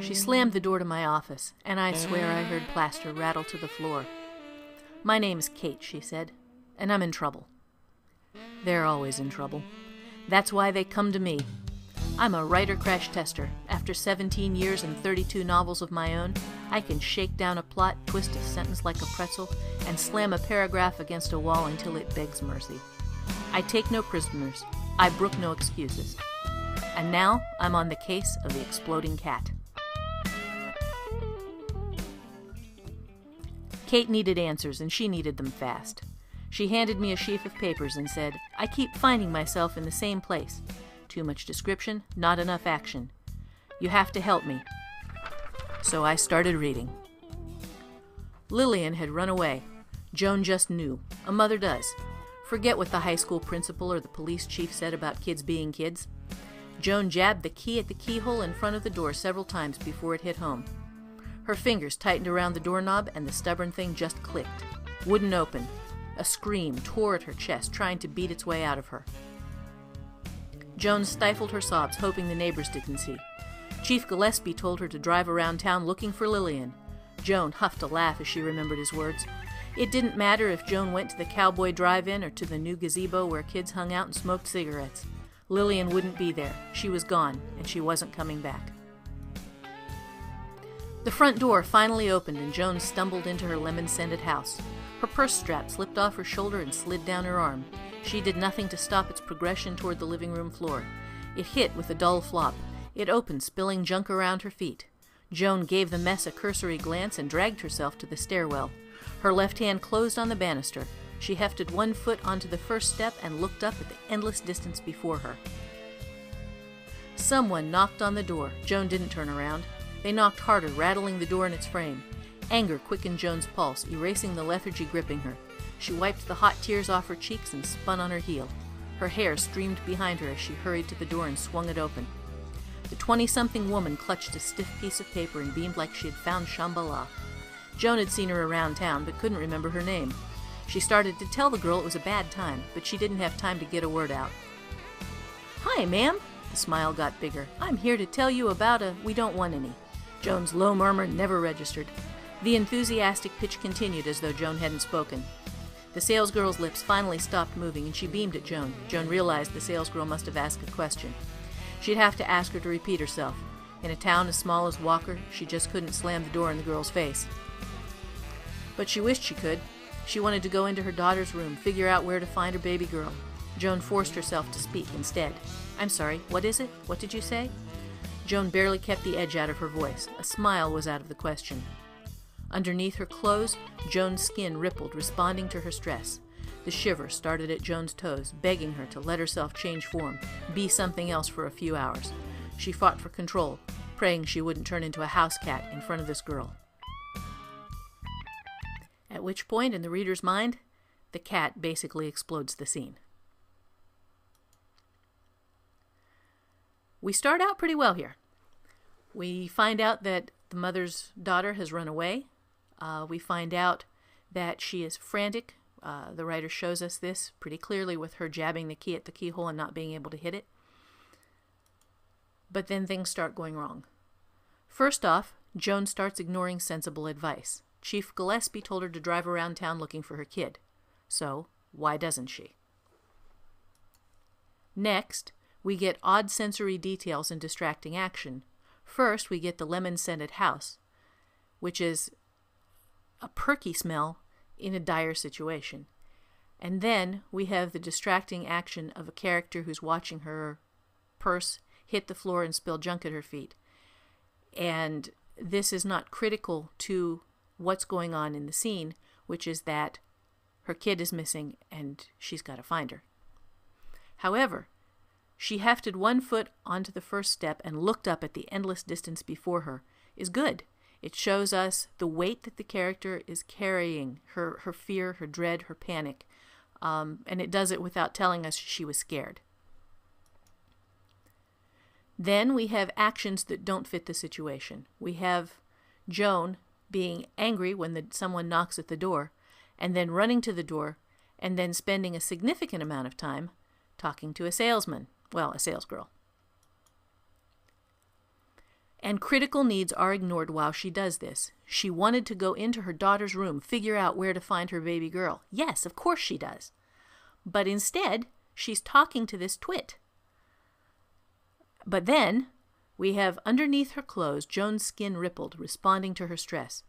She slammed the door to my office, and I swear I heard plaster rattle to the floor. "My name's Kate," she said, "and I'm in trouble." They're always in trouble. That's why they come to me. I'm a writer crash tester. After 17 years and 32 novels of my own, I can shake down a plot, twist a sentence like a pretzel, and slam a paragraph against a wall until it begs mercy. I take no prisoners. I brook no excuses. And now I'm on the case of the exploding cat. Kate needed answers, and she needed them fast. She handed me a sheaf of papers and said, "I keep finding myself in the same place. Too much description, not enough action. You have to help me." So I started reading. Lillian had run away. Joan just knew. A mother does. Forget what the high school principal or the police chief said about kids being kids. Joan jabbed the key at the keyhole in front of the door several times before it hit home. Her fingers tightened around the doorknob and the stubborn thing just clicked. Wouldn't open. A scream tore at her chest, trying to beat its way out of her. Joan stifled her sobs, hoping the neighbors didn't see. Chief Gillespie told her to drive around town looking for Lillian. Joan huffed a laugh as she remembered his words. It didn't matter if Joan went to the Cowboy Drive-In or to the new gazebo where kids hung out and smoked cigarettes. Lillian wouldn't be there. She was gone, and she wasn't coming back. The front door finally opened, and Joan stumbled into her lemon-scented house. Her purse strap slipped off her shoulder and slid down her arm. She did nothing to stop its progression toward the living room floor. It hit with a dull flop. It opened, spilling junk around her feet. Joan gave the mess a cursory glance and dragged herself to the stairwell. Her left hand closed on the banister. She hefted one foot onto the first step and looked up at the endless distance before her. Someone knocked on the door. Joan didn't turn around. They knocked harder, rattling the door in its frame. Anger quickened Joan's pulse, erasing the lethargy gripping her. She wiped the hot tears off her cheeks and spun on her heel. Her hair streamed behind her as she hurried to the door and swung it open. The 20-something woman clutched a stiff piece of paper and beamed like she had found Shambhala. Joan had seen her around town, but couldn't remember her name. She started to tell the girl it was a bad time, but she didn't have time to get a word out. "Hi, ma'am." The smile got bigger. "I'm here to tell you about we don't want any." Joan's low murmur never registered. The enthusiastic pitch continued as though Joan hadn't spoken. The salesgirl's lips finally stopped moving, and she beamed at Joan. Joan realized the salesgirl must have asked a question. She'd have to ask her to repeat herself. In a town as small as Walker, she just couldn't slam the door in the girl's face. But she wished she could. She wanted to go into her daughter's room, figure out where to find her baby girl. Joan forced herself to speak instead. "I'm sorry, what is it? What did you say?" Joan barely kept the edge out of her voice. A smile was out of the question. Underneath her clothes, Joan's skin rippled, responding to her stress. The shiver started at Joan's toes, begging her to let herself change form, be something else for a few hours. She fought for control, praying she wouldn't turn into a house cat in front of this girl. At which point, in the reader's mind, the cat basically explodes the scene. We start out pretty well here. We find out that the mother's daughter has run away. We find out that she is frantic. The writer shows us this pretty clearly with her jabbing the key at the keyhole and not being able to hit it. But then things start going wrong. First off, Joan starts ignoring sensible advice. Chief Gillespie told her to drive around town looking for her kid. So, why doesn't she? Next, we get odd sensory details and distracting action. First, we get the lemon-scented house, which is a perky smell in a dire situation. And then we have the distracting action of a character who's watching her purse hit the floor and spill junk at her feet. And this is not critical to what's going on in the scene, which is that her kid is missing and she's got to find her. However, she hefted one foot onto the first step and looked up at the endless distance before her is good. It shows us the weight that the character is carrying, her fear, her dread, her panic. And it does it without telling us she was scared. Then we have actions that don't fit the situation. We have Joan being angry when someone knocks at the door, and then running to the door, and then spending a significant amount of time talking to a salesman. Well, a salesgirl. And critical needs are ignored while she does this. She wanted to go into her daughter's room, figure out where to find her baby girl. Yes, of course she does. But instead, she's talking to this twit. But then, we have underneath her clothes, Joan's skin rippled, responding to her stress.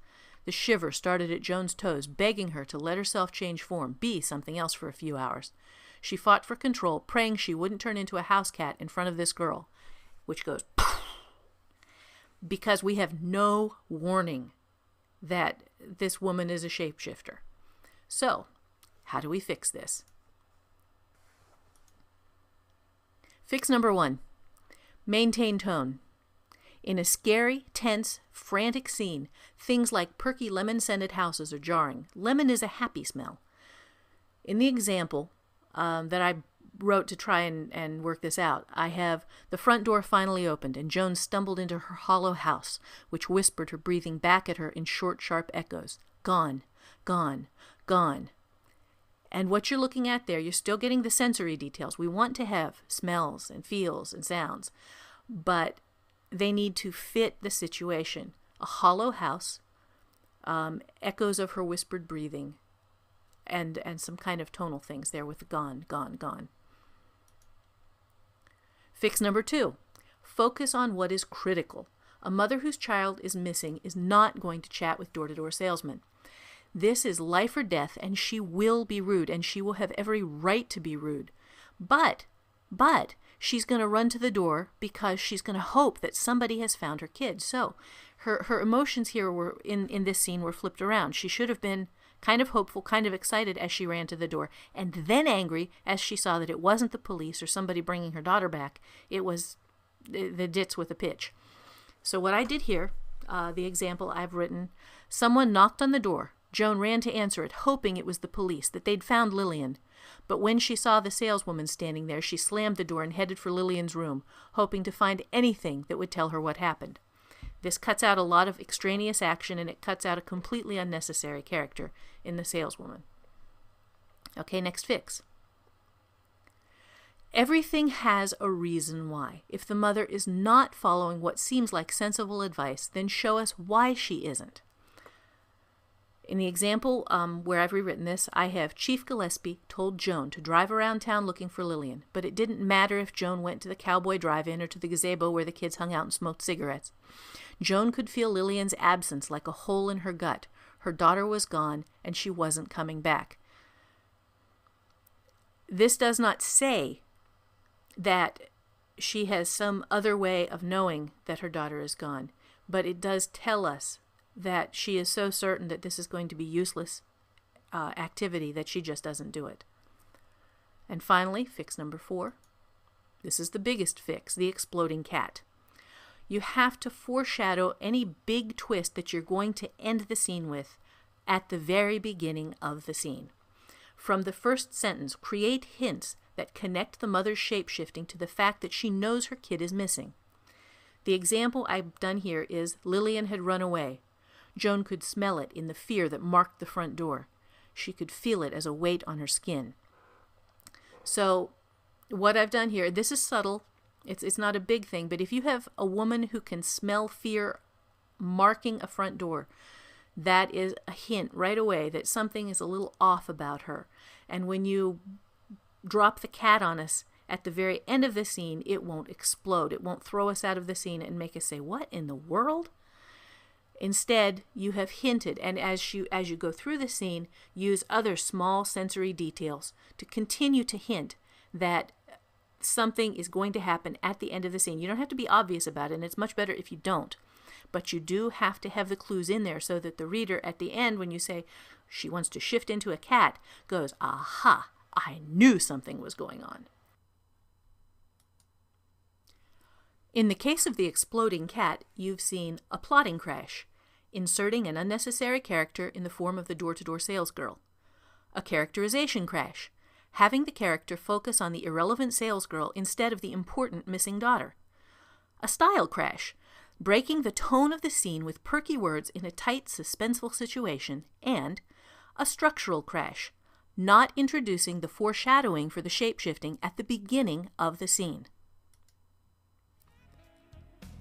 The shiver started at Joan's toes, begging her to let herself change form, be something else for a few hours. She fought for control, praying she wouldn't turn into a house cat in front of this girl, which goes because we have no warning that this woman is a shapeshifter. So, how do we fix this? Fix number 1. Maintain tone. In a scary, tense, frantic scene, things like perky lemon-scented houses are jarring. Lemon is a happy smell. In the example that I wrote to try and work this out, I have the front door finally opened, and Joan stumbled into her hollow house, which whispered her breathing back at her in short, sharp echoes. Gone, gone, gone. And what you're looking at there, you're still getting the sensory details. We want to have smells and feels and sounds, but they need to fit the situation. A hollow house, echoes of her whispered breathing, and some kind of tonal things there with the gone, gone, gone. Fix number 2. Focus on what is critical. A mother whose child is missing is not going to chat with door-to-door salesmen. This is life or death, and she will be rude, and she will have every right to be rude. But she's going to run to the door because she's going to hope that somebody has found her kid. So her emotions here were in this scene were flipped around. She should have been kind of hopeful, kind of excited as she ran to the door, and then angry as she saw that it wasn't the police or somebody bringing her daughter back. It was the ditz with a pitch. So what I did here, the example I've written, someone knocked on the door. Joan ran to answer it, hoping it was the police, that they'd found Lillian. But when she saw the saleswoman standing there, she slammed the door and headed for Lillian's room, hoping to find anything that would tell her what happened. This cuts out a lot of extraneous action, and it cuts out a completely unnecessary character in the saleswoman. Okay, next fix. Everything has a reason why. If the mother is not following what seems like sensible advice, then show us why she isn't. In the example where I've rewritten this, I have Chief Gillespie told Joan to drive around town looking for Lillian, but it didn't matter if Joan went to the Cowboy Drive-In or to the gazebo where the kids hung out and smoked cigarettes. Joan could feel Lillian's absence like a hole in her gut. Her daughter was gone, and she wasn't coming back. This does not say that she has some other way of knowing that her daughter is gone, but it does tell us that she is so certain that this is going to be useless activity that she just doesn't do it. And finally, fix number 4. This is the biggest fix, the exploding cat. You have to foreshadow any big twist that you're going to end the scene with at the very beginning of the scene. From the first sentence, create hints that connect the mother's shape-shifting to the fact that she knows her kid is missing. The example I've done here is Lillian had run away. Joan could smell it in the fear that marked the front door. She could feel it as a weight on her skin. So what I've done here, this is subtle. It's not a big thing, but if you have a woman who can smell fear marking a front door, that is a hint right away that something is a little off about her. And when you drop the cat on us at the very end of the scene, it won't explode. It won't throw us out of the scene and make us say, "What in the world?" Instead, you have hinted, and as you go through the scene, use other small sensory details to continue to hint that something is going to happen at the end of the scene. You don't have to be obvious about it, and it's much better if you don't. But you do have to have the clues in there so that the reader at the end, when you say she wants to shift into a cat, goes, "Aha, I knew something was going on." In the case of the exploding cat, you've seen a plotting crash, inserting an unnecessary character in the form of the door-to-door salesgirl. A characterization crash, having the character focus on the irrelevant salesgirl instead of the important missing daughter. A style crash, breaking the tone of the scene with perky words in a tight, suspenseful situation. And a structural crash, not introducing the foreshadowing for the shape-shifting at the beginning of the scene.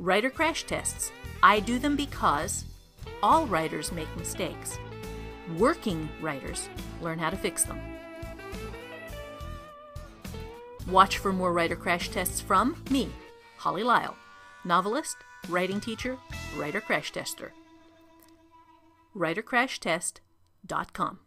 Writer crash tests. I do them because all writers make mistakes. Working writers learn how to fix them. Watch for more writer crash tests from me, Holly Lisle, novelist, writing teacher, writer crash tester. writercrashtest.com